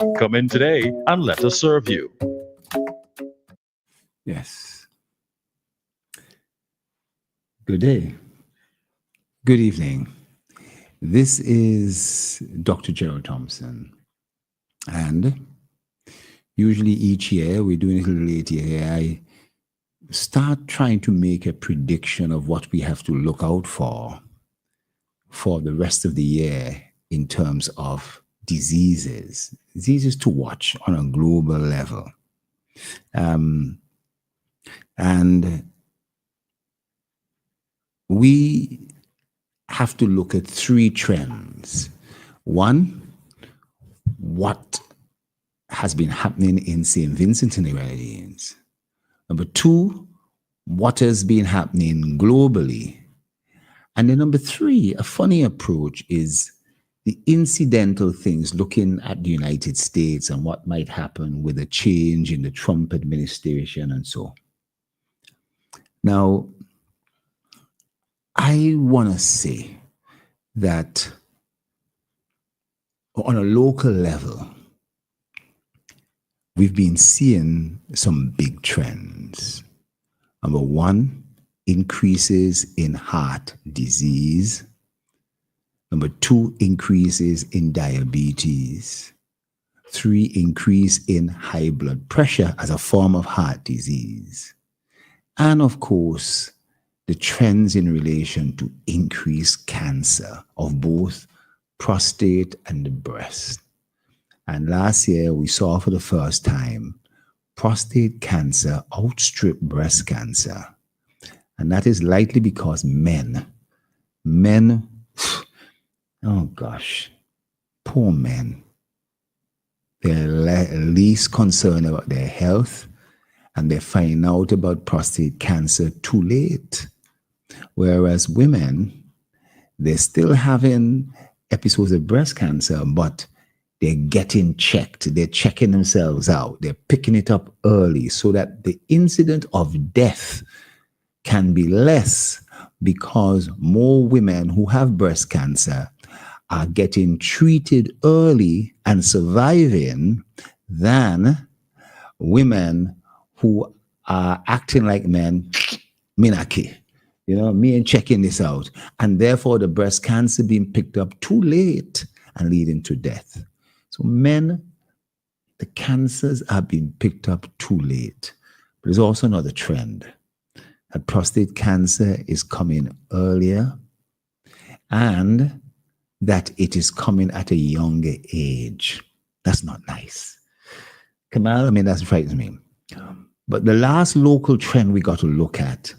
Come in today and let us serve you. Yes. Good day. Good evening. This is Dr. Gerald Thompson. And usually each year, we're doing it a little late here, I start trying to make a prediction of what we have to look out for the rest of the year in terms of diseases to watch on a global level. And we have to look at three trends. One, what has been happening in St. Vincent and the Grenadines. Number two, what has been happening globally. And then number three, a funny approach is the incidental things, looking at the United States and what might happen with a change in the Trump administration and so. Now, I want to say that on a local level, we've been seeing some big trends. Number one, increases in heart disease. Number two, increases in diabetes. Three, increase in high blood pressure as a form of heart disease. And of course, the trends in relation to increased cancer of both prostate and the breast. And last year, we saw for the first time prostate cancer outstrip breast cancer. And that is likely because men, oh gosh, poor men, they're least concerned about their health and they find out about prostate cancer too late. Whereas women, they're still having episodes of breast cancer, but they're getting checked. They're checking themselves out. They're picking it up early so that the incident of death can be less because more women who have breast cancer are getting treated early and surviving than women who are acting like men, minaki. You know, me ain't checking this out. And therefore the breast cancer being picked up too late and leading to death. So men, the cancers are being picked up too late. But there's also another trend that prostate cancer is coming earlier and that it is coming at a younger age. That's not nice. Kamal, I mean, that frightens me. But the last local trend we got to look at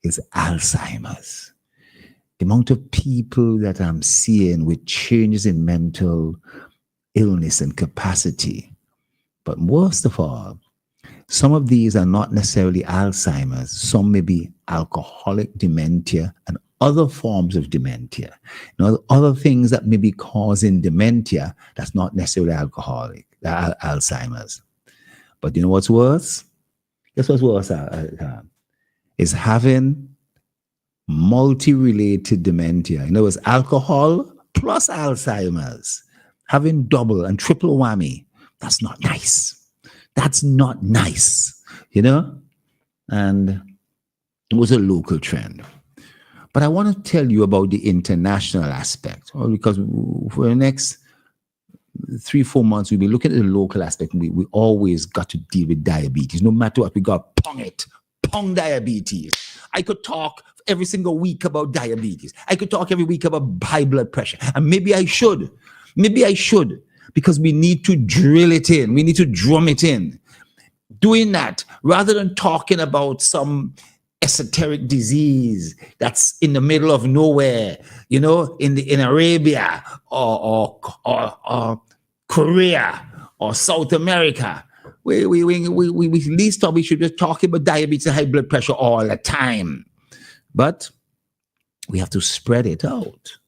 is Alzheimer's. The amount of people that I'm seeing with changes in mental illness and capacity. But most of all, some of these are not necessarily Alzheimer's. Some may be alcoholic dementia and other forms of dementia. You know, other things that may be causing dementia that's not necessarily Alzheimer's. But you know what's worse? Guess what's worse? Is having multi-related dementia. In other words, alcohol plus Alzheimer's. Having double and triple whammy. That's not nice. That's not nice, you know? And it was a local trend. But I want to tell you about the international aspect, because for the next 3-4 months, we'll be looking at the local aspect. We always got to deal with diabetes. No matter what, we got pong diabetes. I could talk every single week about diabetes. I could talk every week about high blood pressure. And maybe I should, because we need to drill it in. We need to drum it in. Doing that, rather than talking about some esoteric disease that's in the middle of nowhere, you know, in Arabia or Korea or South America. We least we should just talk about diabetes and high blood pressure all the time. But we have to spread it out.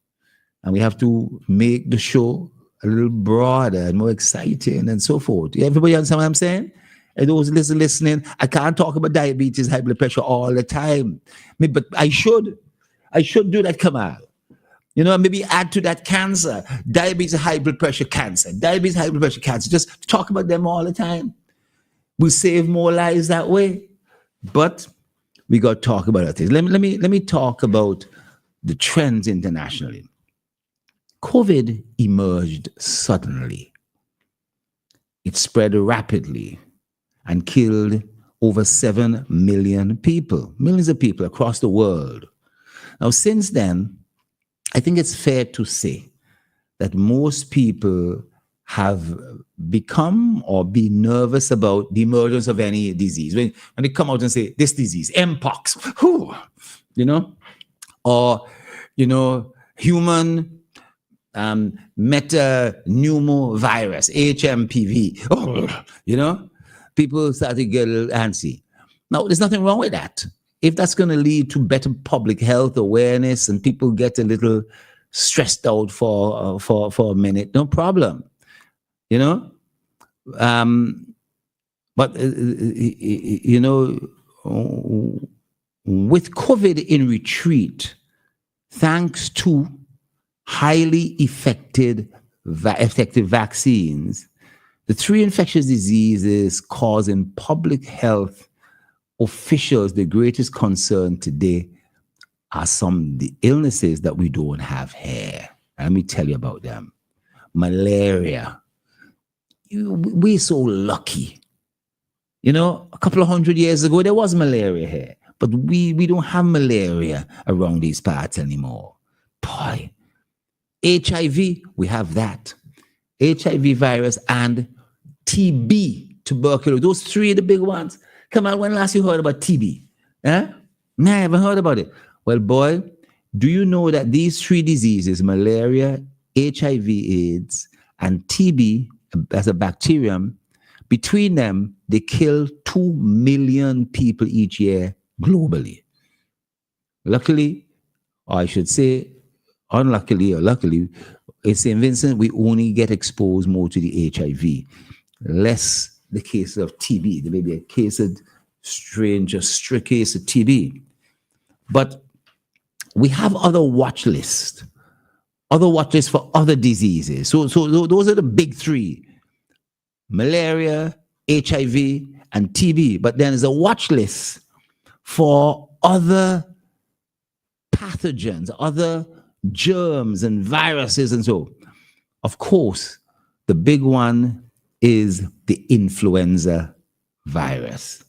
And we have to make the show a little broader and more exciting and so forth. Everybody understand what I'm saying? And those listening, I can't talk about diabetes, high blood pressure all the time. But I should do that, Kamal. Maybe add to that cancer, diabetes, high blood pressure, cancer, diabetes, high blood pressure, cancer. Just talk about them all the time. We'll save more lives that way. But we got to talk about other things. Let me talk about the trends internationally. COVID emerged suddenly. It spread rapidly and killed over 7 million people, millions of people across the world. Now, since then, I think it's fair to say that most people have become or be nervous about the emergence of any disease. When they come out and say, this disease, Mpox, or, human metapneumovirus, HMPV, people start to get a little antsy. Now, there's nothing wrong with that. If that's going to lead to better public health awareness and people get a little stressed out for a minute, no problem. But with COVID in retreat, thanks to highly effective vaccines, the 3 infectious diseases causing public health officials the greatest concern today are some of the illnesses that we don't have here. Let me tell you about them. Malaria. We're so lucky. A couple of 100 years ago, there was malaria here, but we don't have malaria around these parts anymore. Boy, HIV, we have that. HIV virus and TB, tuberculosis. Those 3 are the big ones. Come on, when last you heard about TB? Nah, I haven't heard about it. Well, boy, do you know that these 3 diseases, malaria, HIV, AIDS, and TB as a bacterium, between them, they kill 2 million people each year globally. Luckily, or I should say, unluckily or luckily, in St. Vincent, we only get exposed more to the HIV, less the case of TB. There may be a case of strict case of TB. But we have other watch lists for other diseases. So those are the big 3, malaria, HIV, and TB. But then there's a watch list for other pathogens, other germs and viruses and so. Of course, the big one is the influenza virus.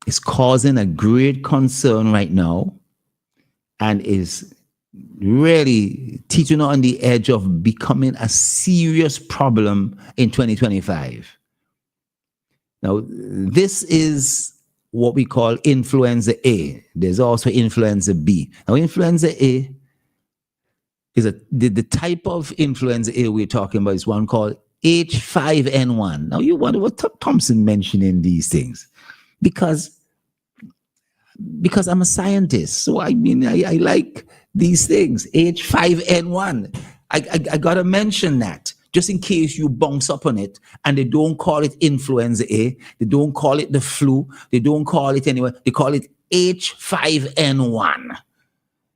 It's causing a great concern right now and is really teetering on the edge of becoming a serious problem in 2025. Now, this is what we call influenza A. There's also influenza B. Now, influenza A is the type of influenza A we're talking about is one called H5N1. Now, you wonder what Thompson mentioning these things. Because I'm a scientist. So, I like these things. H5N1. I got to mention that just in case you bounce up on it and they don't call it influenza A. They don't call it the flu. They don't call it anyway. They call it H5N1.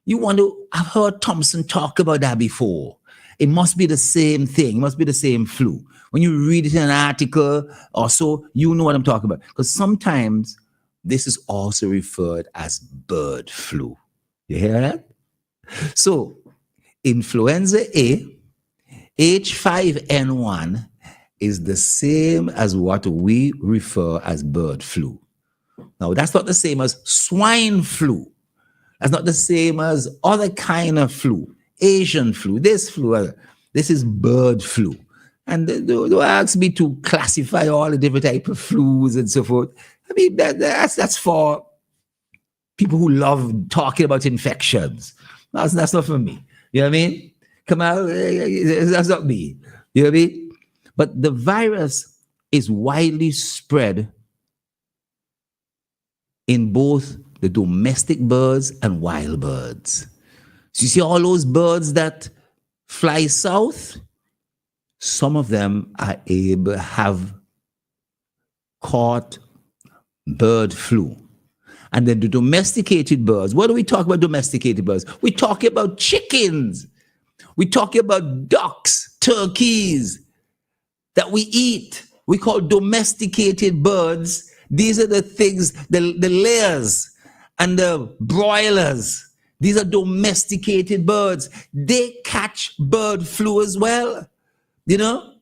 You wonder, I've heard Thompson talk about that before. It must be the same thing. It must be the same flu. When you read it in an article or so, you know what I'm talking about. Because sometimes this is also referred as bird flu. You hear that? So, influenza A, H5N1 is the same as what we refer as bird flu. Now, that's not the same as swine flu. That's not the same as other kind of flu, Asian flu, this flu. This is bird flu. And they ask me to classify all the different type of flus and so forth. I mean, that's for people who love talking about infections. That's not for me. You know what I mean? Come on, that's not me. You know what I mean? But the virus is widely spread in both the domestic birds and wild birds. So you see all those birds that fly south? Some of them are able to have caught bird flu. And then the domesticated birds, what do we talk about domesticated birds? We talk about chickens. We're talking about ducks, turkeys that we eat. We call domesticated birds. These are the things, the layers and the broilers. These are domesticated birds. They catch bird flu as well, you know?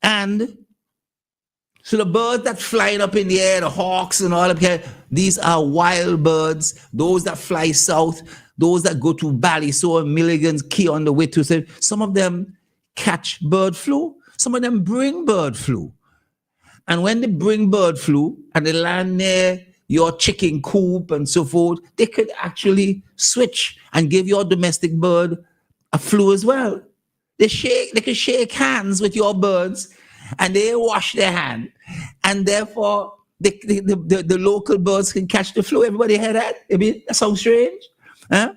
And so the birds that flying up in the air, the hawks and all of that, these are wild birds. Those that fly south, those that go to Ballysoe and Milligan's Key on the way to, some of them catch bird flu. Some of them bring bird flu. And when they bring bird flu and they land near your chicken coop and so forth, they could actually switch and give your domestic bird a flu as well. They can shake hands with your birds and they wash their hand. And therefore, the local birds can catch the flu. Everybody hear that? I mean, that sounds strange. Huh?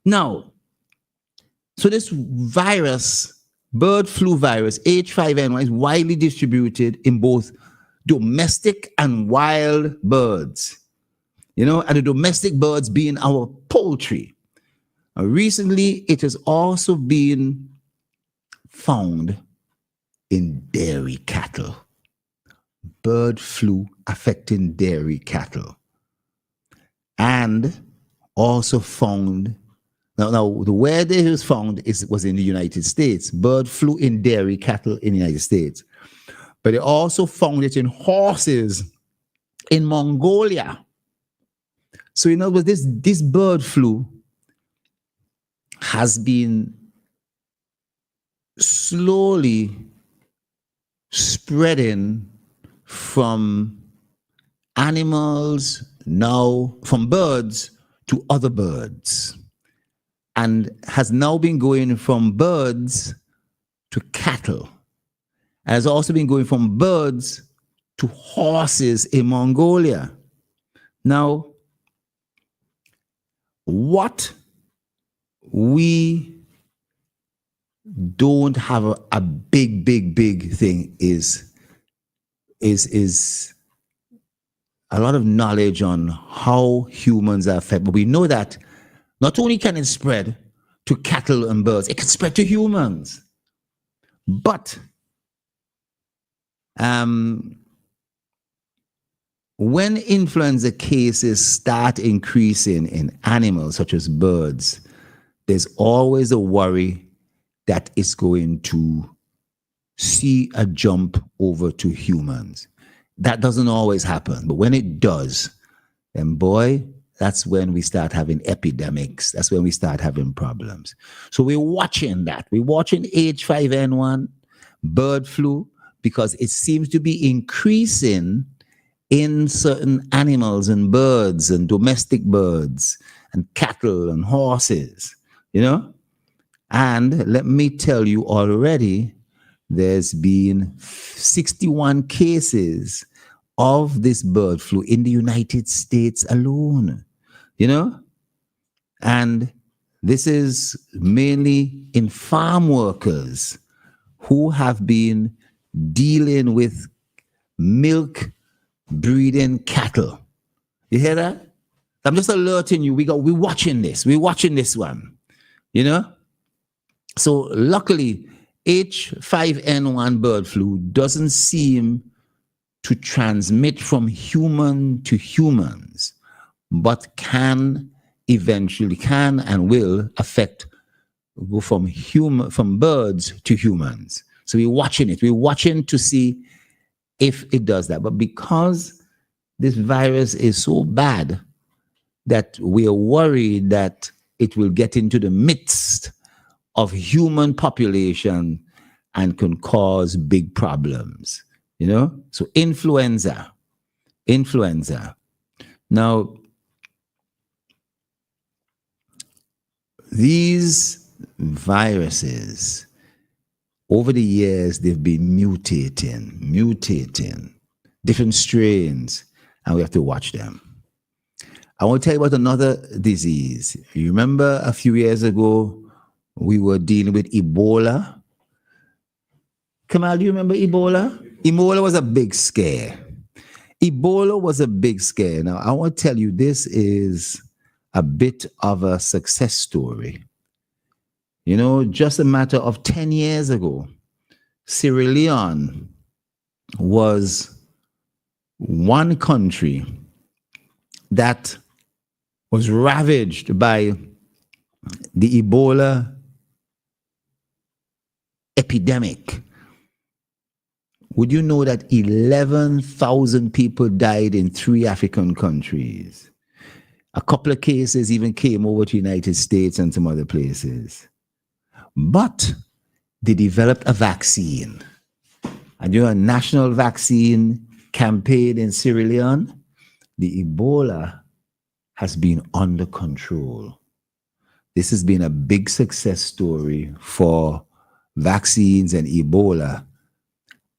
Now, so this virus, bird flu virus, H5N1, is widely distributed in both domestic and wild birds. You know, and the domestic birds being our poultry. Recently, it has also been found in dairy cattle. Bird flu affecting dairy cattle. And also found, now where it was found was in the United States. Bird flu in dairy cattle in the United States. But they also found it in horses in Mongolia. So in other words, this bird flu has been slowly spreading from animals, now from birds to other birds, and has now been going from birds to cattle. Has also been going from birds to horses in Mongolia. Now, what we don't have a big thing is a lot of knowledge on how humans are affected. But we know that not only can it spread to cattle and birds, it can spread to humans. But when influenza cases start increasing in animals such as birds, there's always a worry that it's going to see a jump over to humans. That doesn't always happen, but when it does, then boy, that's when we start having epidemics. That's when we start having problems. So we're watching that. We're watching H5N1, bird flu, because it seems to be increasing in certain animals and birds and domestic birds and cattle and horses, you know? And let me tell you already, there's been 61 cases of this bird flu in the United States alone, you know? And this is mainly in farm workers who have been dealing with milk breeding cattle. You hear that? I'm just alerting you. We're watching this. We're watching this one, you know? So luckily, H5N1 bird flu doesn't seem to transmit from human to humans, but can and will go from birds to humans. So we're watching it. We're watching to see if it does that. But because this virus is so bad that we are worried that it will get into the midst of human population and can cause big problems, you know? So influenza. Now, these viruses, over the years, they've been mutating, different strains, and we have to watch them. I want to tell you about another disease. You remember a few years ago, we were dealing with Ebola. Kamal, do you remember Ebola? Ebola was a big scare. Now, I want to tell you, this is a bit of a success story. You know, just a matter of 10 years ago, Sierra Leone was one country that was ravaged by the Ebola epidemic. Would you know that 11,000 people died in 3 African countries? A couple of cases even came over to the United States and some other places. But they developed a vaccine. And a national vaccine campaign in Sierra Leone, the Ebola has been under control. This has been a big success story for vaccines and Ebola.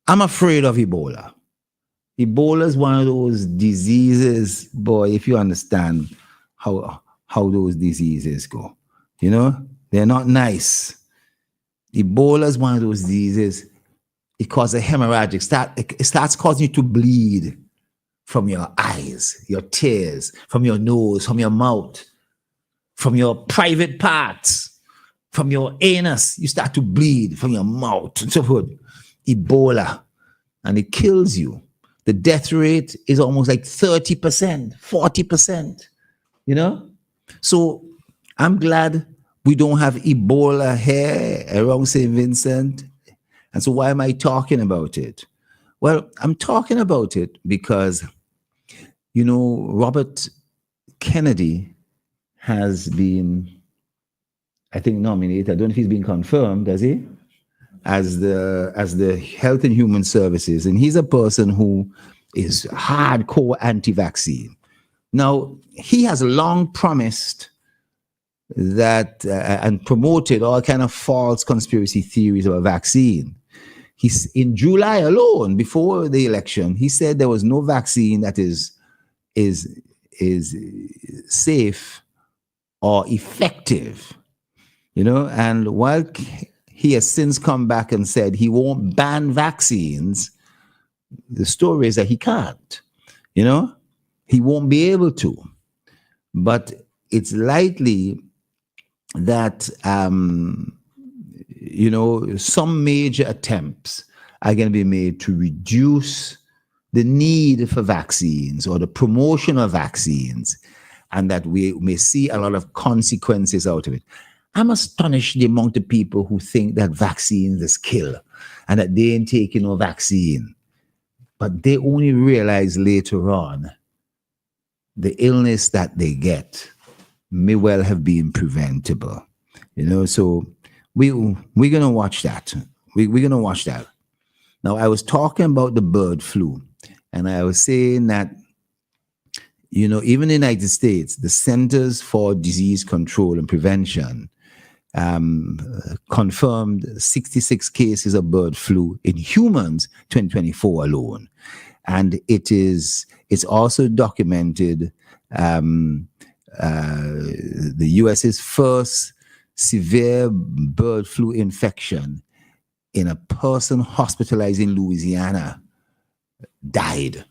I'm afraid of Ebola. Ebola is one of those diseases, boy, if you understand how those diseases go. You know, they're not nice. Ebola is one of those diseases. It causes hemorrhagic. It starts causing you to bleed from your eyes, your tears, from your nose, from your mouth, from your private parts, from your anus. You start to bleed from your mouth and so forth. Ebola. And it kills you. The death rate is almost like 30%, 40%. You know? So I'm glad we don't have Ebola here around St. Vincent. And so why am I talking about it? Well, I'm talking about it because, you know, Robert Kennedy has been, I think, nominated. I don't know if he's been confirmed, has he? As the Health and Human Services. And he's a person who is hardcore anti-vaccine. Now, he has long promised that and promoted all kind of false conspiracy theories about vaccine. He's in July alone, before the election, he said there was no vaccine that is safe or effective, you know. And while he has since come back and said he won't ban vaccines, the story is that he can't, you know, he won't be able to. But it's likely that, you know, some major attempts are going to be made to reduce the need for vaccines or the promotion of vaccines, and that we may see a lot of consequences out of it. I'm astonished the amount of people who think that vaccines is kill and that they ain't taking no vaccine. But they only realize later on the illness that they get may well have been preventable. You know, so we're going to watch that. We're going to watch that. Now, I was talking about the bird flu, and I was saying that, you know, even in the United States, the Centers for Disease Control and Prevention confirmed 66 cases of bird flu in humans 2024 alone. And it's also documented the US's first severe bird flu infection in a person hospitalized in Louisiana died.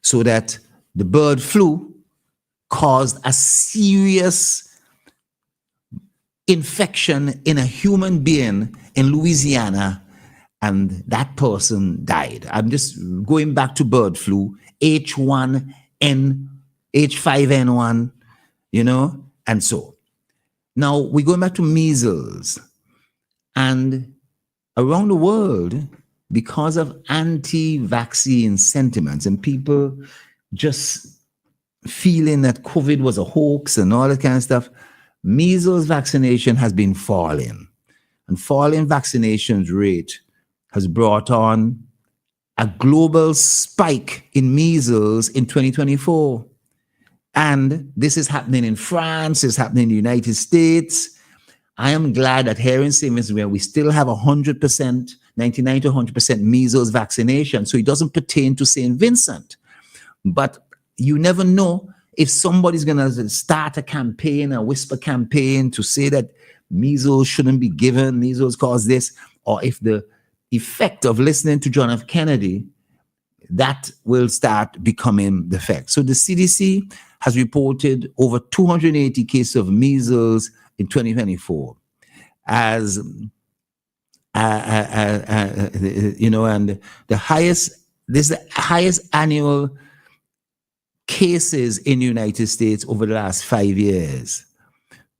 So that the bird flu caused a serious infection in a human being in Louisiana, and that person died. I'm just going back to bird flu, H5N1, you know, and so. Now we're going back to measles. And around the world, because of anti-vaccine sentiments and people just feeling that COVID was a hoax and all that kind of stuff, measles vaccination has been falling. And falling vaccinations rate has brought on a global spike in measles in 2024. And this is happening in France, it's happening in the United States. I am glad that here in St. Vincent, where we still have 100%, 99 to 100% measles vaccination, so it doesn't pertain to St. Vincent. But you never know if somebody's going to start a campaign, a whisper campaign to say that measles shouldn't be given, measles cause this, or if the effect of listening to John F. Kennedy, that will start becoming the effect. So the CDC has reported over 280 cases of measles in 2024. as and the highest, this is the highest annual cases in the United States over the last 5 years.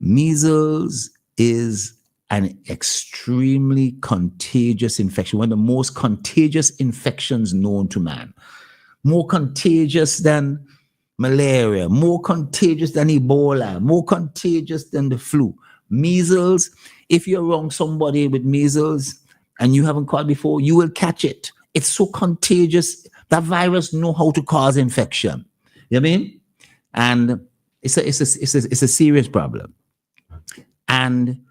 Measles is an extremely contagious infection, one of the most contagious infections known to man. More contagious than malaria, more contagious than Ebola, more contagious than the flu. Measles, if you're around somebody with measles and you haven't caught before, you will catch it. It's so contagious. That virus know how to cause infection. You know what I mean? And it's a serious problem. And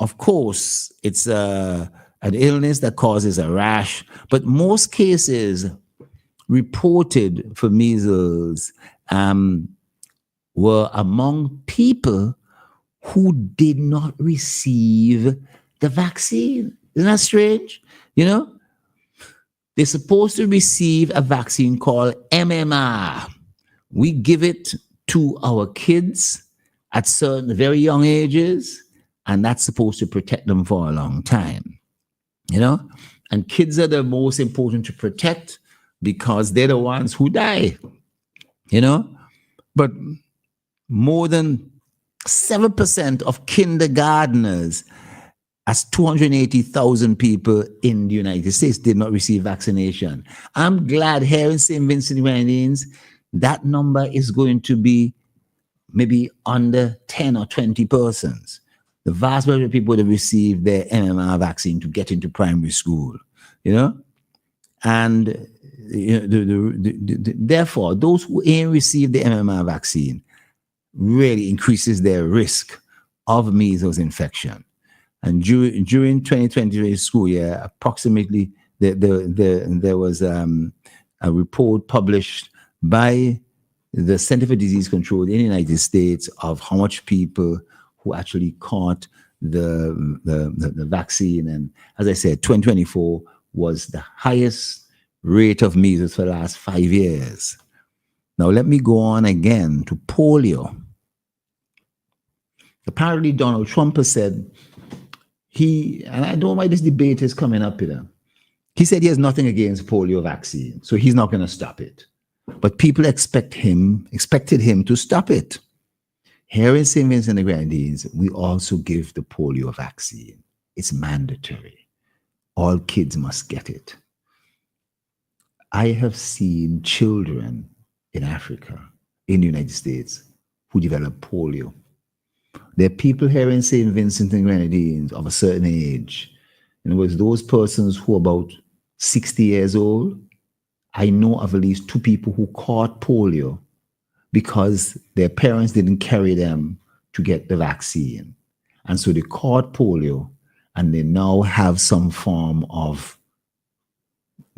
of course, it's an illness that causes a rash, but most cases reported for measles were among people who did not receive the vaccine. Isn't that strange? You know, they're supposed to receive a vaccine called MMR. We give it to our kids at certain very young ages, and that's supposed to protect them for a long time. You know, and kids are the most important to protect because they're the ones who die. You know, but more than 7% of kindergartners, as 280,000 people in the United States, did not receive vaccination. I'm glad here in St. Vincent and Grenadines, that number is going to be maybe under 10 or 20 persons. The vast majority of people that receive their MMR vaccine to get into primary school, you know? And therefore, those who ain't received the MMR vaccine really increases their risk of measles infection. And during 2023 school year, approximately there was a report published by the Center for Disease Control in the United States of how much people who actually caught the vaccine. And as I said, 2024 was the highest rate of measles for the last 5 years. Now let me go on again to polio. Apparently Donald Trump has said and I don't know why this debate is coming up here. He said he has nothing against polio vaccine, so he's not going to stop it. But people expected him to stop it. Here in St. Vincent and the Grenadines, we also give the polio vaccine. It's mandatory. All kids must get it. I have seen children in Africa, in the United States, who develop polio. There are people here in St. Vincent and Grenadines of a certain age. In other words, those persons who are about 60 years old, I know of at least 2 people who caught polio because their parents didn't carry them to get the vaccine. And so they caught polio and they now have some form of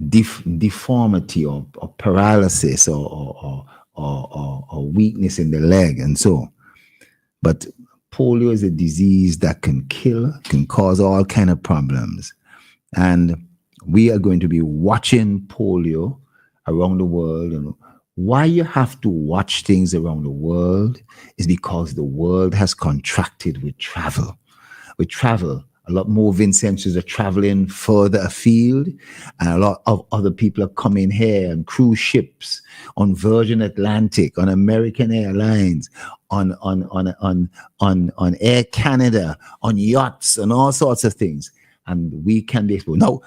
deformity or paralysis or weakness in the leg and so. But polio is a disease that can kill, can cause all kind of problems. And we are going to be watching polio around the world. And why you have to watch things around the world is because the world has contracted with travel. With travel, a lot more Vincentians are traveling further afield, and a lot of other people are coming here on cruise ships, on Virgin Atlantic, on American Airlines, on Air Canada, on yachts, and all sorts of things. And we can be exposed. Now,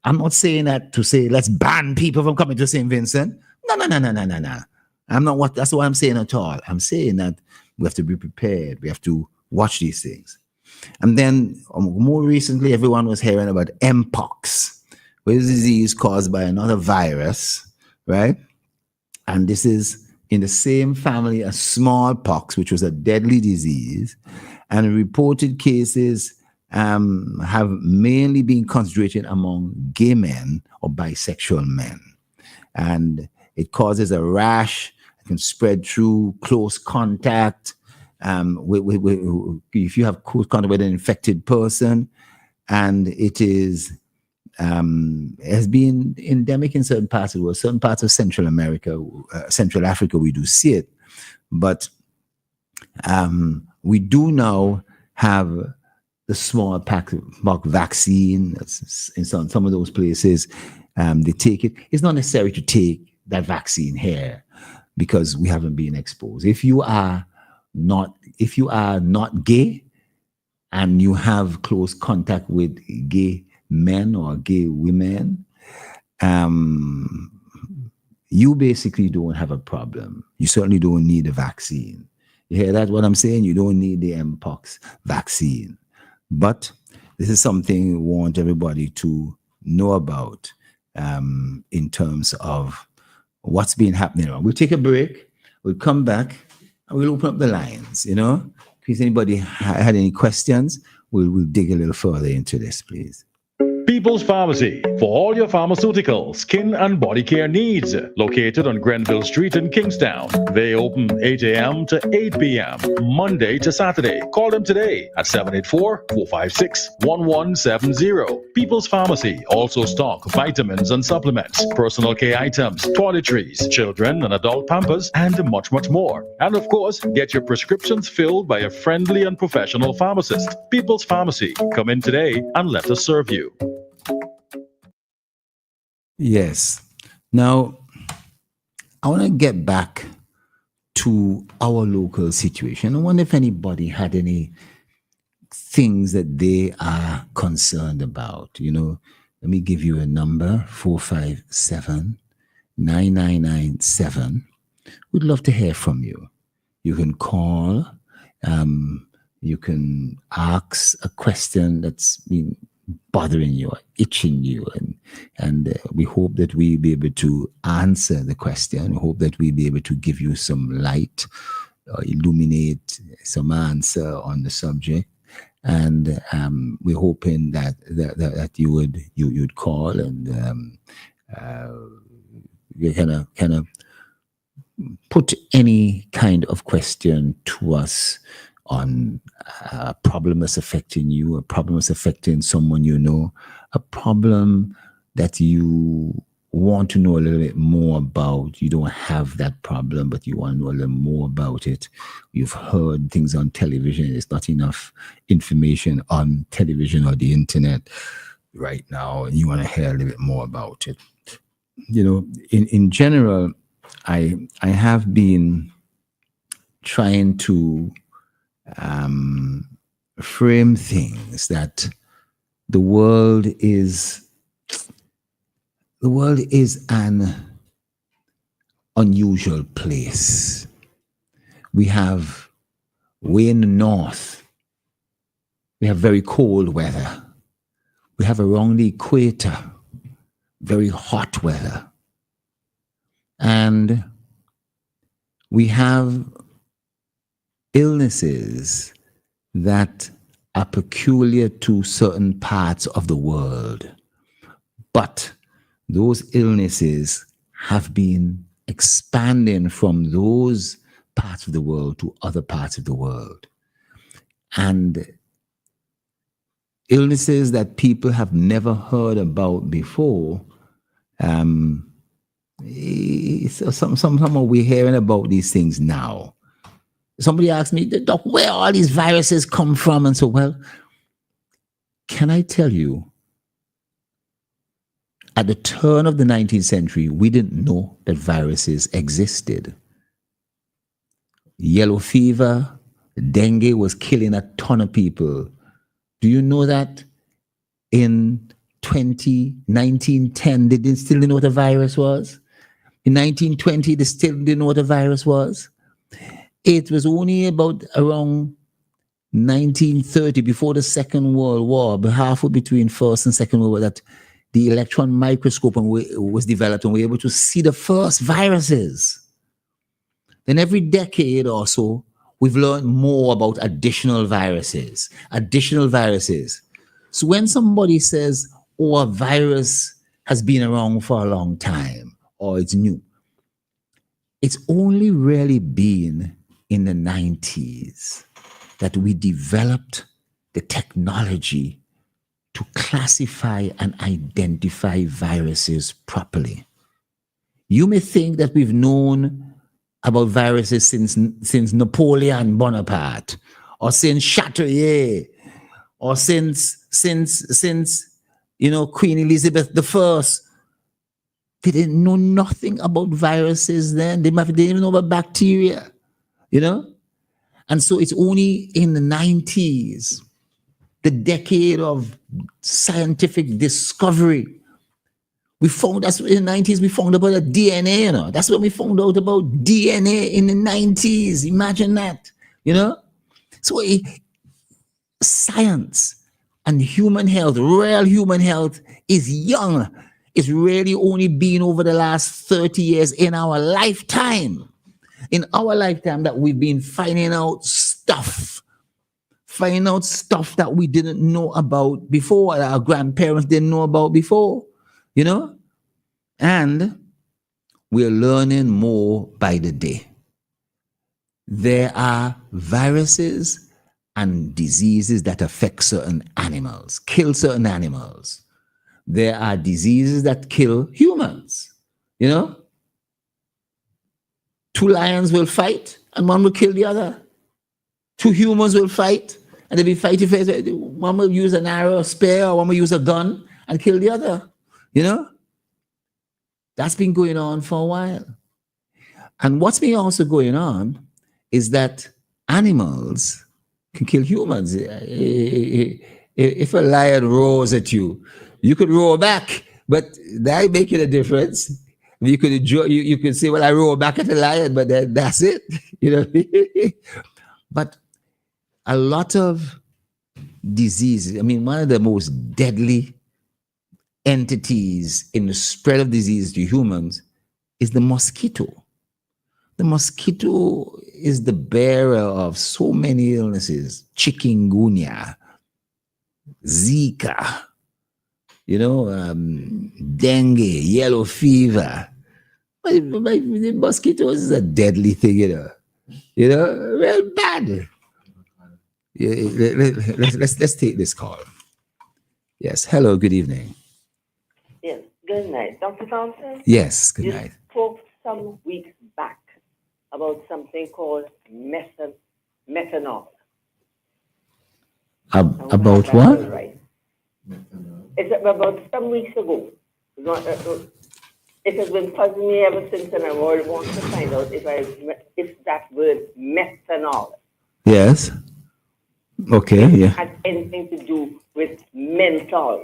I'm not saying that to say let's ban people from coming to St. Vincent. No. That's what I'm saying at all. I'm saying that we have to be prepared. We have to watch these things. And then more recently, everyone was hearing about Mpox, which is a disease caused by another virus, right? And this is in the same family as smallpox, which was a deadly disease. And reported cases have mainly been concentrated among gay men or bisexual men. And it causes a rash. It can spread through close contact. If you have close contact with an infected person, and it has been endemic in certain parts of the world, certain parts of Central America, Central Africa, we do see it. But we do now have the smallpox vaccine. In some of those places, they take it. It's not necessary to take that vaccine here because we haven't been exposed. If you are not gay and you have close contact with gay men or gay women, you basically don't have a problem. You certainly don't need a vaccine. You hear that? What I'm saying? You don't need the Mpox vaccine. But this is something we want everybody to know about in terms of what's been happening. We'll take a break. We'll come back and we'll open up the lines, In case anybody had any questions, we'll dig a little further into this, please. People's Pharmacy, for all your pharmaceutical, skin and body care needs. Located on Grenville Street in Kingstown. They open 8 a.m. to 8 p.m. Monday to Saturday. Call them today at 784-456-1170. People's Pharmacy also stock vitamins and supplements, personal care items, toiletries, children and adult pampers, and much, much more. And of course, get your prescriptions filled by a friendly and professional pharmacist. People's Pharmacy. Come in today and let us serve you. Yes. Now, I want to get back to our local situation. I wonder if anybody had any things that they are concerned about. Let me give you a number, 457-9997. We'd love to hear from you. You can call. You can ask a question that's been bothering you or itching you, and we hope that we'll be able to answer the question. We hope that we'll be able to give you some light or illuminate some answer on the subject, and we're hoping that you'd call and you kind of put any kind of question to us on a problem that's affecting you, a problem that's affecting someone you know, a problem that you want to know a little bit more about. You don't have that problem, but you want to know a little more about it. You've heard things on television. There's not enough information on television or the internet right now, and you want to hear a little bit more about it. In general, I have been trying to frame things that the world is an unusual place. We have way in the north, we have very cold weather. We have around the equator, very hot weather. And we have illnesses that are peculiar to certain parts of the world. But those illnesses have been expanding from those parts of the world to other parts of the world. And illnesses that people have never heard about before, somehow we're hearing about these things now. Somebody asked me, Doc, where all these viruses come from? And so, well, can I tell you, at the turn of the 19th century, we didn't know that viruses existed. Yellow fever, dengue was killing a ton of people. Do you know that in 1910, they still didn't know what a virus was? In 1920, they still didn't know what a virus was. It was only about around 1930, before the Second World War, but halfway between First and Second World War, that the electron microscope was developed and we were able to see the first viruses. Then every decade or so, we've learned more about additional viruses. So when somebody says, oh, a virus has been around for a long time, or it's new, it's only really been in the 90s that we developed the technology to classify and identify viruses properly. You may think that we've known about viruses since Napoleon Bonaparte, or since Chateaubriand, or since Queen Elizabeth I. They didn't know nothing about viruses then. They didn't even know about bacteria, And so it's only in the 90s, the decade of scientific discovery. We found, that's in the 90s, we found about DNA, That's when we found out about DNA in the 90s. Imagine that, So science and human health, real human health, is young. It's really only been over the last 30 years in our lifetime. In our lifetime that we've been finding out stuff that we didn't know about before, that our grandparents didn't know about before, And we're learning more by the day. There are viruses and diseases that affect certain animals, kill certain animals. There are diseases that kill humans, Two lions will fight and one will kill the other. Two humans will fight and they'll be fighting. One will use an arrow, a spear, or one will use a gun and kill the other, That's been going on for a while. And what's been also going on is that animals can kill humans. If a lion roars at you, you could roar back, but that ain't making a difference. You could enjoy. You could say, "Well, I roar back at the lion," but that's it, But a lot of diseases. I mean, one of the most deadly entities in the spread of disease to humans is the mosquito. The mosquito is the bearer of so many illnesses: chikungunya, Zika, dengue, yellow fever. But the mosquitoes is a deadly thing, real bad. Let's take this call. Yes. Hello. Good evening. Yes. Good night, Dr. Thompson. Yes. Good night. You spoke some weeks back about something called methanol. About what? Right. It's about some weeks ago. It has been puzzling me ever since, and I always want to find out if that word methanol. Yes. Okay. Yeah. Has anything to do with menthol.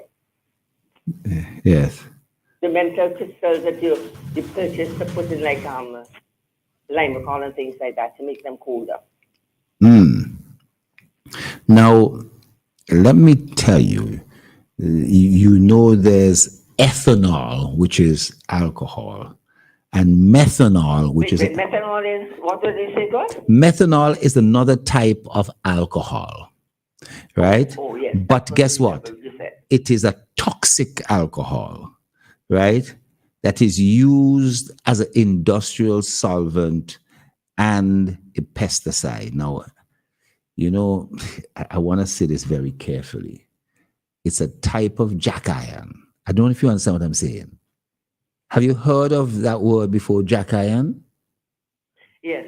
Yes. The menthol crystals that you purchase to put in like limecon and things like that to make them colder. Now, let me tell you, there's ethanol, which is alcohol, and methanol, which is... Methanol is, what did you say, God? Methanol is another type of alcohol, right? Oh, yes. But guess what? It is a toxic alcohol, right? That is used as an industrial solvent and a pesticide. Now, I want to say this very carefully. It's a type of jack iron. I don't know if you understand what I'm saying. Have you heard of that word before, jack iron? Yes.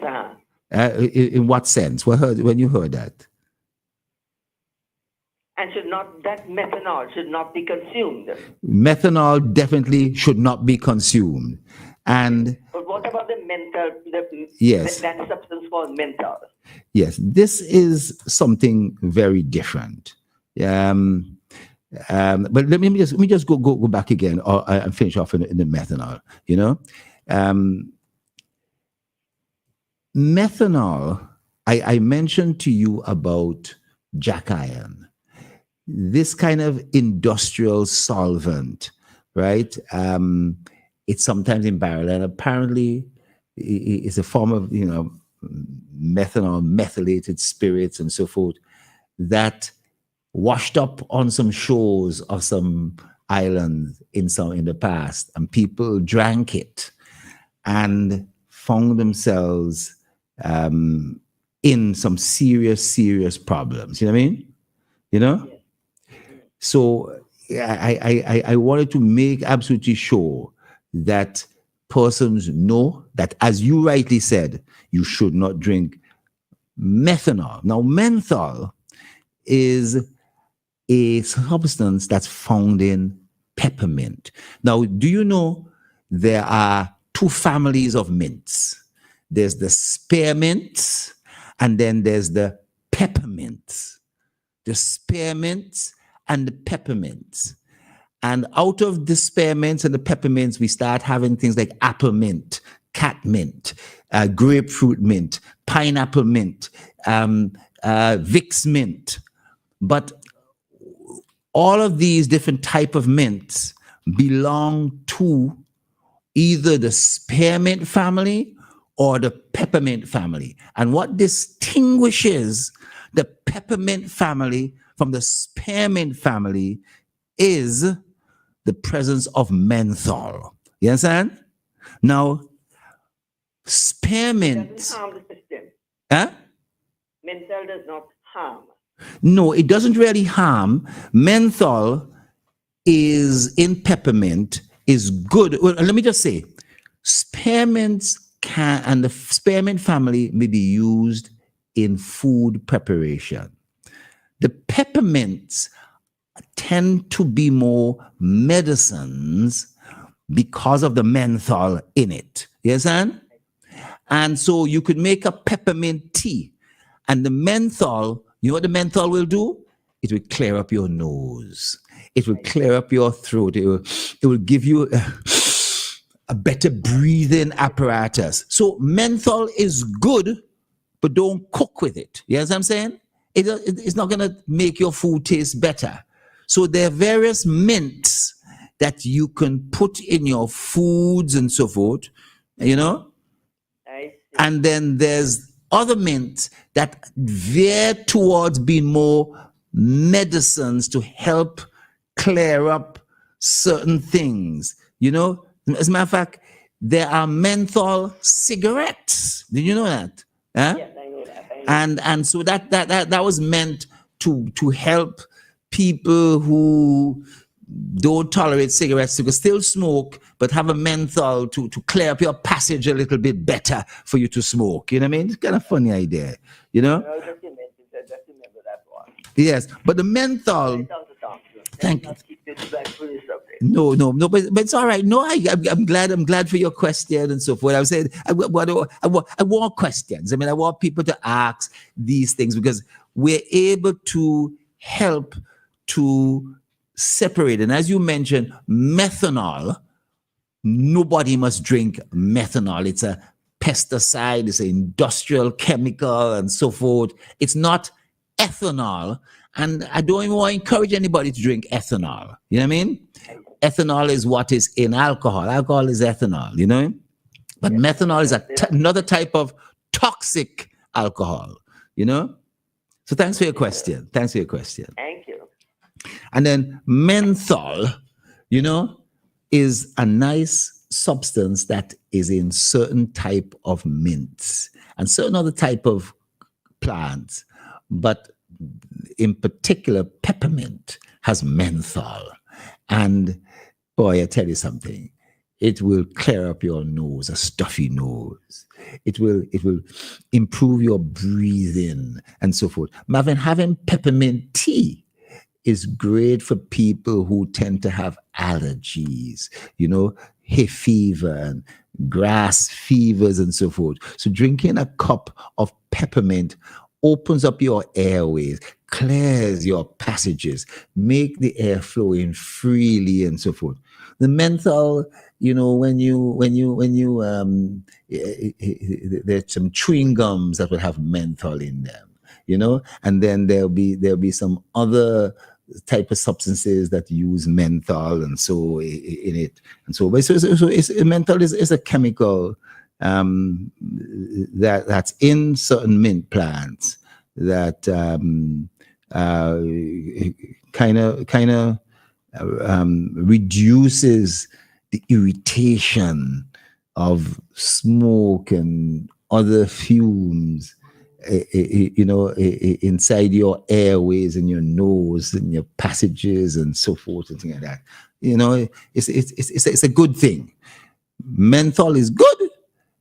In what sense? When you heard that? And that methanol should not be consumed. Methanol definitely should not be consumed. But what about the menthol? Yes. That substance called menthol. Yes, this is something very different. But let me just go back again and finish off in the methanol. Methanol. I mentioned to you about jack iron. This kind of industrial solvent, right? It's sometimes in barrel, and apparently it's a form of methanol, methylated spirits, and so forth, that washed up on some shores of some islands in the past, and people drank it and found themselves in some serious problems. You know what I mean? So I wanted to make absolutely sure that persons know that, as you rightly said, you should not drink methanol. Now, menthol is a substance that's found in peppermint. Now, do you know there are two families of mints? There's the spearmint, and then there's the peppermint. The spearmint and the peppermint. And out of the spearmints and the peppermints, we start having things like apple mint, cat mint, grapefruit mint, pineapple mint, Vicks mint. But all of these different type of mints belong to either the spearmint family or the peppermint family. And what distinguishes the peppermint family from the spearmint family is the presence of menthol. You understand? Now, spearmint. It doesn't harm the system. Huh? Menthol does not harm. No, it doesn't really harm. Menthol is in peppermint is good. Well, let me just say, spearmints can, and the spearmint family may be used in food preparation. The peppermints tend to be more medicines because of the menthol in it. You understand? And so you could make a peppermint tea, and the menthol, you know what the menthol will do? It will clear up your nose. It will clear up your throat. It will give you a better breathing apparatus. So menthol is good, but don't cook with it. You know what I'm saying? It's not going to make your food taste better. So there are various mints that you can put in your foods and so forth, you know? I see. And then there's other mints that veer towards being more medicines to help clear up certain things. You know, as a matter of fact, there are menthol cigarettes. Did you know that? Huh? Yes, I know that. I know. And so that was meant to help people who don't tolerate cigarettes to still smoke, but have a menthol to clear up your passage a little bit better for you to smoke. You know what I mean? It's kind of funny idea, you know? No, just remember that one. Yes, but the menthol. Down to talk to. Thank Let's not keep this back for this subject. No, but it's all right. No, I'm glad for your question and so forth. I said I want questions. I mean, I want people to ask these things because we're able to help to separate. And as you mentioned, methanol. Nobody must drink methanol. It's a pesticide. It's an industrial chemical and so forth. It's not ethanol. And I don't even want to encourage anybody to drink ethanol. You know what I mean? Ethanol is what is in alcohol. Alcohol is ethanol, you know? But methanol is another type of toxic alcohol, you know? So thanks for your question. Thank you. And then menthol, you know, is a nice substance that is in certain type of mints and certain other type of plants. But in particular, peppermint has menthol. And boy, I tell you something, it will clear up your nose, a stuffy nose. It will improve your breathing and so forth. Marvin, having peppermint tea is great for people who tend to have allergies, you know, hay fever and grass fevers and so forth. So drinking a cup of peppermint opens up your airways, clears your passages, make the air flow in freely and so forth. The menthol, you know, when you there's some chewing gums that will have menthol in them, you know, and then there'll be some other type of substances that use menthol and so in it and so. But so menthol is a chemical that's in certain mint plants that kind of reduces the irritation of smoke and other fumes, you know, inside your airways and your nose and your passages and so forth and things like that. You know, it's a good thing. Menthol is good.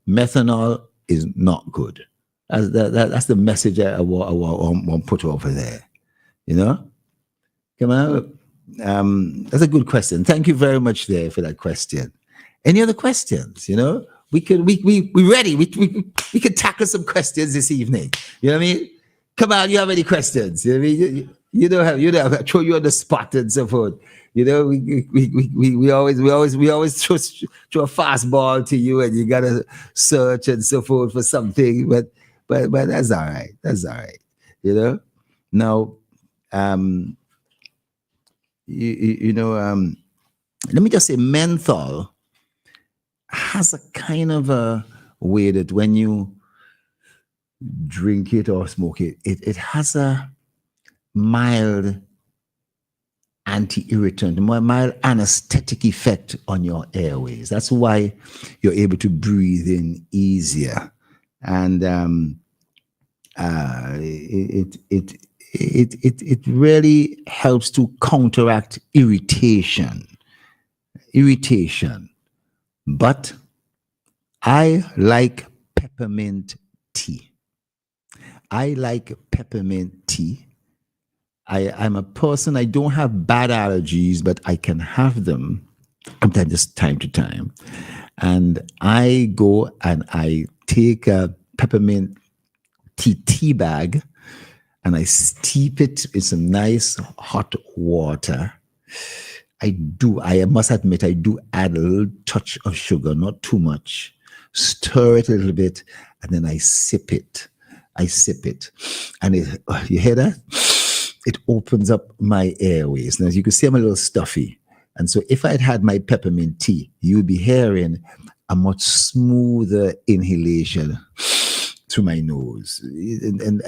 Methanol is not good. That's the message I want to put over there. You know, Come on. That's a good question. Thank you very much there for that question. Any other questions? You know, we ready. We could tackle some questions this evening. You know what I mean? Come on, you have any questions? You know what I mean? You don't have throw you on the spot and so forth. You know, we always throw a fastball to you and you gotta search and so forth for something, but that's all right. That's all right. You know? Now let me just say menthol has a kind of a way that when you drink it or smoke it, it has a mild anti-irritant, mild anesthetic effect on your airways. That's why you're able to breathe in easier. And it really helps to counteract irritation. But I like peppermint tea. I'm a person, I don't have bad allergies, but I can have them sometimes just time to time. And I go and I take a peppermint tea bag and I steep it in some nice hot water. I must admit, I do add a little touch of sugar, not too much. Stir it a little bit, and then I sip it. And you hear that? It opens up my airways. Now, as you can see, I'm a little stuffy. And so if I'd had my peppermint tea, you'd be hearing a much smoother inhalation through my nose. And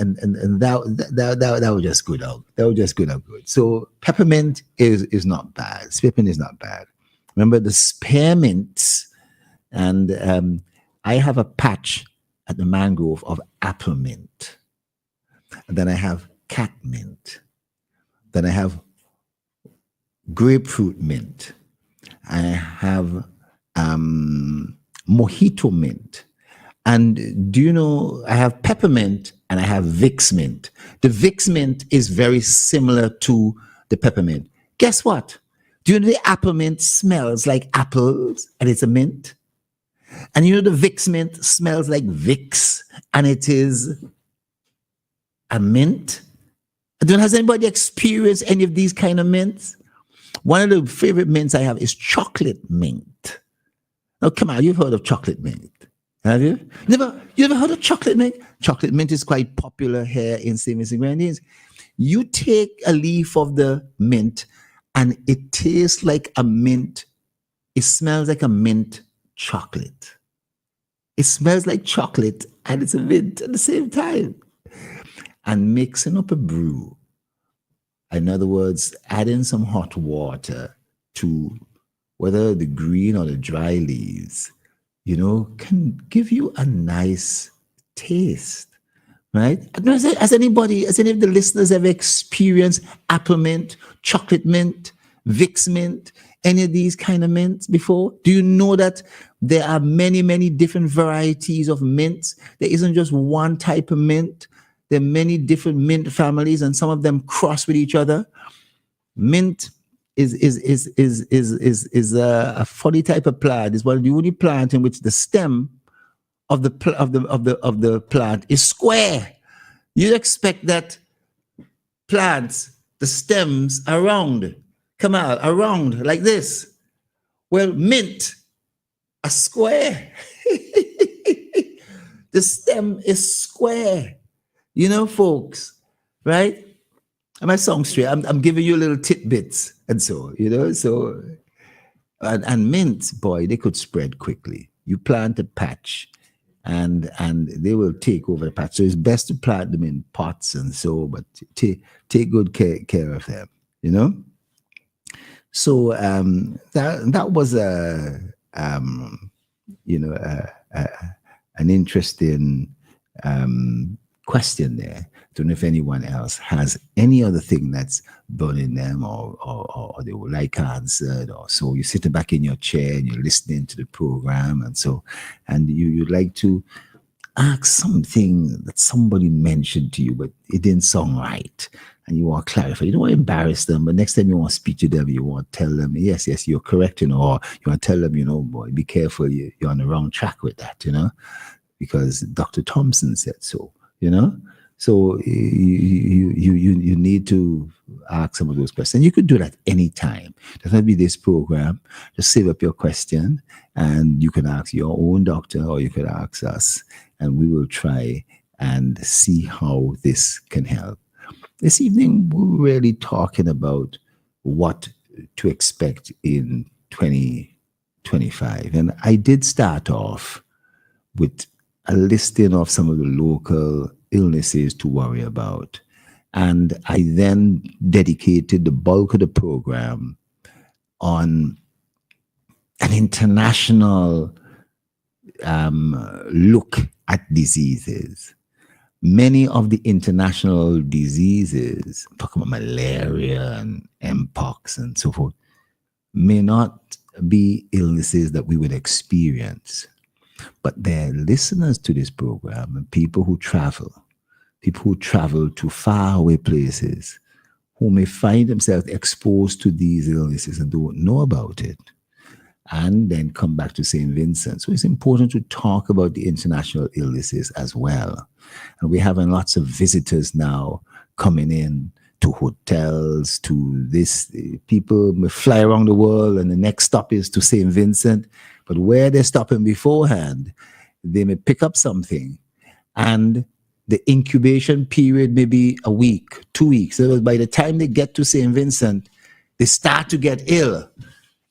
that would just go down. That would just go down good. So peppermint is not bad. Spearmint is not bad. Remember the spearmints, and I have a patch at the mangrove of apple mint. And then I have cat mint. Then I have grapefruit mint. I have mojito mint. And do you know, I have peppermint and I have Vicks mint. The Vicks mint is very similar to the peppermint. Guess what? Do you know the apple mint smells like apples and it's a mint? And you know the Vicks mint smells like Vicks and it is a mint? Has anybody experienced any of these kind of mints? One of the favorite mints I have is chocolate mint. Now, come on, you've heard of chocolate mint. Have you? You ever heard of chocolate mint? Chocolate mint is quite popular here in St. Vincent Grenadines. You take a leaf of the mint and it tastes like a mint. It smells like a mint chocolate. It smells like chocolate and it's a mint at the same time. And mixing up a brew, in other words, adding some hot water to whether the green or the dry leaves, you know, can give you a nice taste, right? Has any of the listeners ever experienced apple mint, chocolate mint, Vicks mint, any of these kind of mints before? Do you know that there are many, many different varieties of mints? There isn't just one type of mint. There are many different mint families, and some of them cross with each other. Mint is a funny type of plant. It's one of the only plant in which the stem of the plant is square. You'd expect that plants, the stems are round, come out around like this. Well, mint, a square. The stem is square. You know, folks, right? Am I song straight? I'm giving you little tidbits and so, you know, so, and mint, boy, they could spread quickly. You plant a patch and they will take over the patch. So it's best to plant them in pots and so, but take good care of them, you know? So that was an interesting question there. I don't know if anyone else has any other thing that's burning them or they would like answered or so. You're sitting back in your chair and you're listening to the program and so, and you'd like to ask something that somebody mentioned to you, but it didn't sound right. and you want to clarify. You don't want to embarrass them, but next time you want to speak to them, you want to tell them, yes, you're correct, or you want to tell them, boy, be careful, you're on the wrong track with that, because Dr. Thompson said so, So you need to ask some of those questions. You could do that anytime. Doesn't have to be this program. Just save up your question, and you can ask your own doctor, or you could ask us, and we will try and see how this can help. This evening, we're really talking about what to expect in 2025. And I did start off with a listing of some of the local illnesses to worry about. And I then dedicated the bulk of the program on an international look at diseases. Many of the international diseases, I'm talking about malaria and mpox and so forth, may not be illnesses that we would experience. But they're listeners to this program and people who travel to faraway places, who may find themselves exposed to these illnesses and don't know about it, and then come back to St. Vincent. So it's important to talk about the international illnesses as well. And we're having lots of visitors now coming in to hotels, to this. People may fly around the world and the next stop is to St. Vincent. But where they're stopping beforehand, they may pick up something. And the incubation period may be a week, 2 weeks. So by the time they get to St. Vincent, they start to get ill.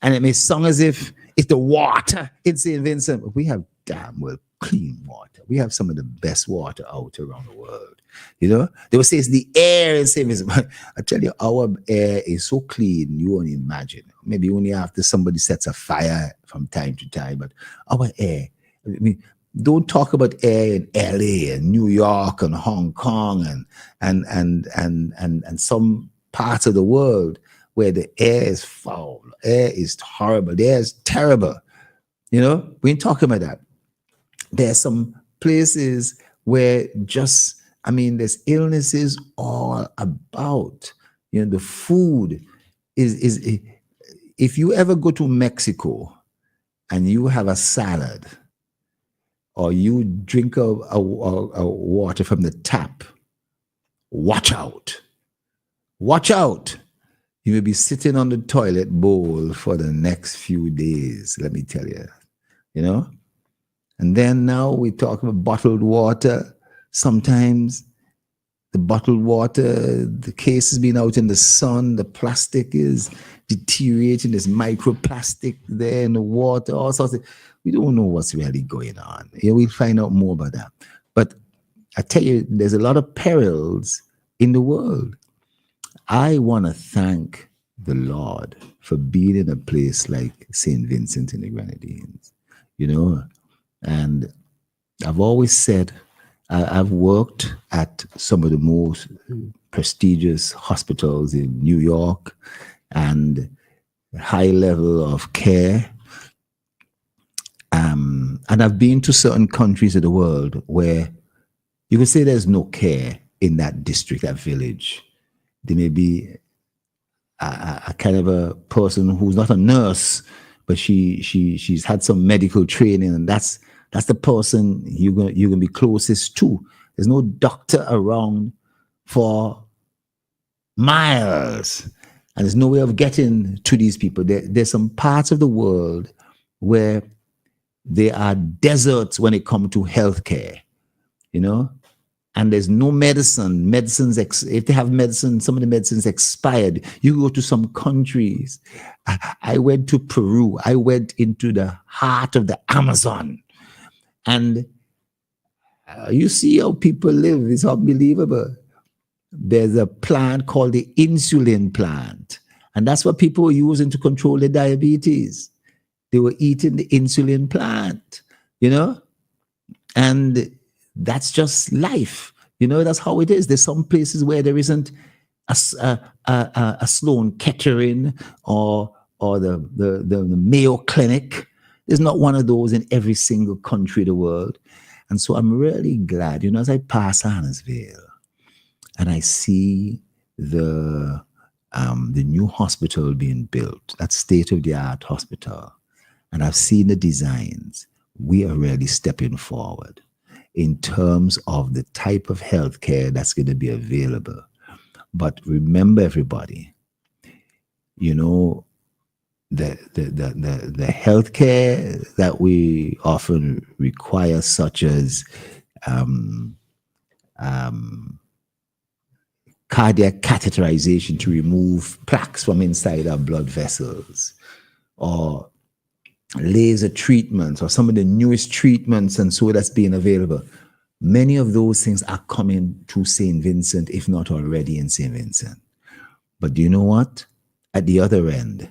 And it may sound as if it's the water in St. Vincent. But we have damn well clean water. We have some of the best water out around the world. They will say it's the air in St. Vincent. I tell you, our air is so clean, you won't imagine. Maybe only after somebody sets a fire from time to time, but our air, don't talk about air in LA and New York and Hong Kong and some parts of the world where the air is foul, air is horrible, the air is terrible. We ain't talking about that. There are some places where there's illnesses all about. The food is if you ever go to Mexico and you have a salad or you drink a water from the tap, watch out. Watch out. You may be sitting on the toilet bowl for the next few days, let me tell you. And then now we talk about bottled water. Sometimes the bottled water, the case has been out in the sun, the plastic is deteriorating, there's microplastic there in the water, all sorts of. We don't know what's really going on. We'll find out more about that. But I tell you, there's a lot of perils in the world. I want to thank the Lord for being in a place like St. Vincent in the Grenadines, and I've always said, I've worked at some of the most prestigious hospitals in New York and high level of care. And I've been to certain countries of the world where you could say there's no care in that district, that village. There may be a kind of a person who's not a nurse, but she's had some medical training, and that's the person you're gonna be closest to. There's no doctor around for miles, and there's no way of getting to these people. There's some parts of the world where there are deserts when it comes to healthcare, and there's no medicine. If they have medicine, some of the medicines expired. You go to some countries. I went to Peru. I went into the heart of the Amazon. And you see how people live. It's unbelievable. There's a plant called the insulin plant. And that's what people were using to control their diabetes. They were eating the insulin plant, and that's just life. That's how it is. There's some places where there isn't a Sloan Kettering or the Mayo Clinic. There's not one of those in every single country of the world. And so I'm really glad, as I pass Annesville and I see the new hospital being built, that state-of-the-art hospital, and I've seen the designs, we are really stepping forward in terms of the type of healthcare that's going to be available. But remember, everybody, you know, the healthcare that we often require, such as cardiac catheterization to remove plaques from inside our blood vessels, or laser treatments, or some of the newest treatments and so that's being available. Many of those things are coming to St. Vincent, if not already in St. Vincent. But do you know what? At the other end,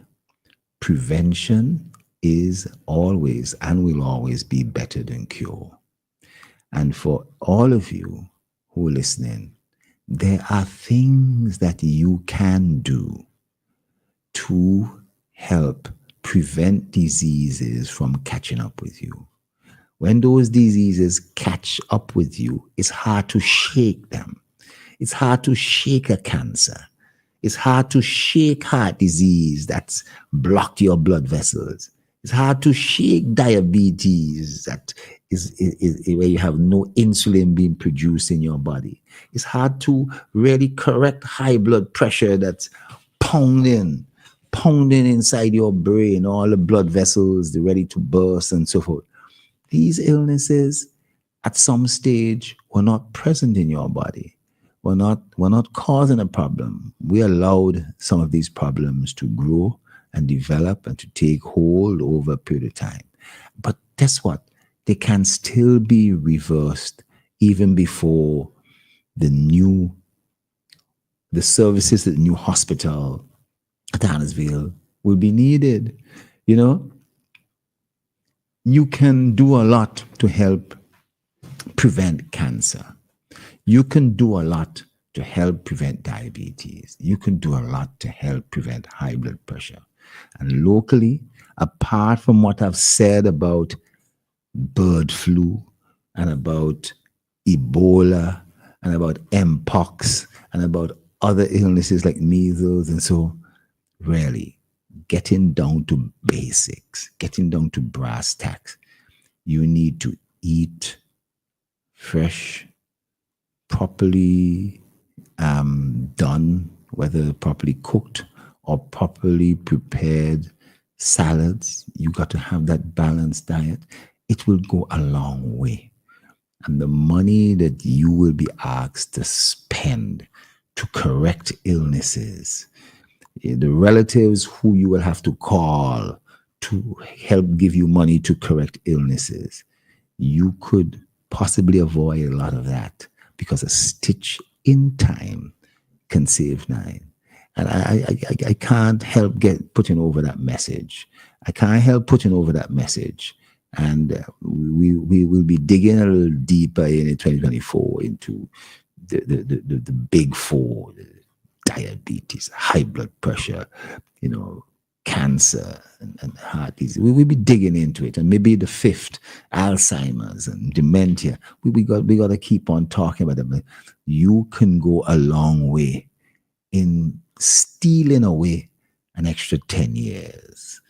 prevention is always and will always be better than cure. And for all of you who are listening, there are things that you can do to help prevent diseases from catching up with you. When those diseases catch up with you, it's hard to shake them. It's hard to shake a cancer. It's hard to shake heart disease that's blocked your blood vessels. It's hard to shake diabetes that is where you have no insulin being produced in your body. It's hard to really correct high blood pressure that's pounding inside your brain, all the blood vessels, they're ready to burst and so forth. These illnesses at some stage were not present in your body. We're not causing a problem. We allowed some of these problems to grow and develop and to take hold over a period of time. But guess what? They can still be reversed even before the services at the new hospital at Annesville will be needed. You know, you can do a lot to help prevent cancer. You can do a lot to help prevent diabetes. You can do a lot to help prevent high blood pressure. And locally, apart from what I've said about bird flu and about Ebola and about Mpox and about other illnesses like measles and so, really, getting down to basics, getting down to brass tacks, you need to eat fresh, properly done, whether properly cooked or properly prepared salads. You got to have that balanced diet. It will go a long way. And the money that you will be asked to spend to correct illnesses, the relatives who you will have to call to help give you money to correct illnesses, you could possibly avoid a lot of that, because a stitch in time can save 9. And I can't help putting over that message. I can't help putting over that message. And we will be digging a little deeper in 2024 into the big four: diabetes, high blood pressure, cancer and heart disease. We will be digging into it, and maybe the 5th, Alzheimer's and dementia. We got to keep on talking about them. You can go a long way in stealing away an extra 10 years.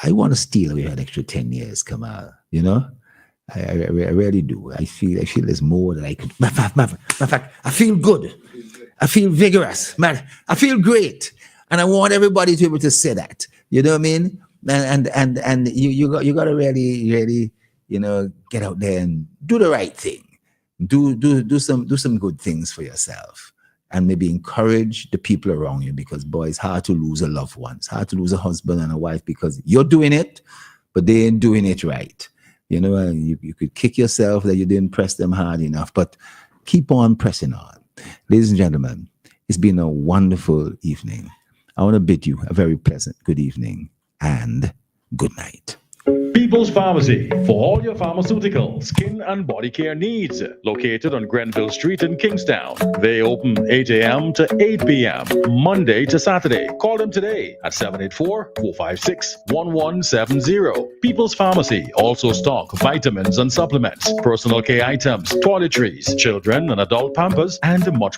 I want to steal away an extra 10 years, Kamal. I really do. I feel there's more that I could. Matter of fact, I feel good. I feel vigorous, man. I feel great, and I want everybody to be able to say that. You know what I mean? And you got to really get out there and do the right thing. Do some good things for yourself, and maybe encourage the people around you, because boy, it's hard to lose a loved one. It's hard to lose a husband and a wife because you're doing it, but they ain't doing it right. And you could kick yourself that you didn't press them hard enough, but keep on pressing on. Ladies and gentlemen, it's been a wonderful evening. I want to bid you a very pleasant good evening and good night. People's Pharmacy, for all your pharmaceutical, skin and body care needs. Located on Grenville Street in Kingstown. They open 8 a.m. to 8 p.m. Monday to Saturday. Call them today at 784-456-1170. People's Pharmacy also stock vitamins and supplements, personal care items, toiletries, children and adult pampers, and much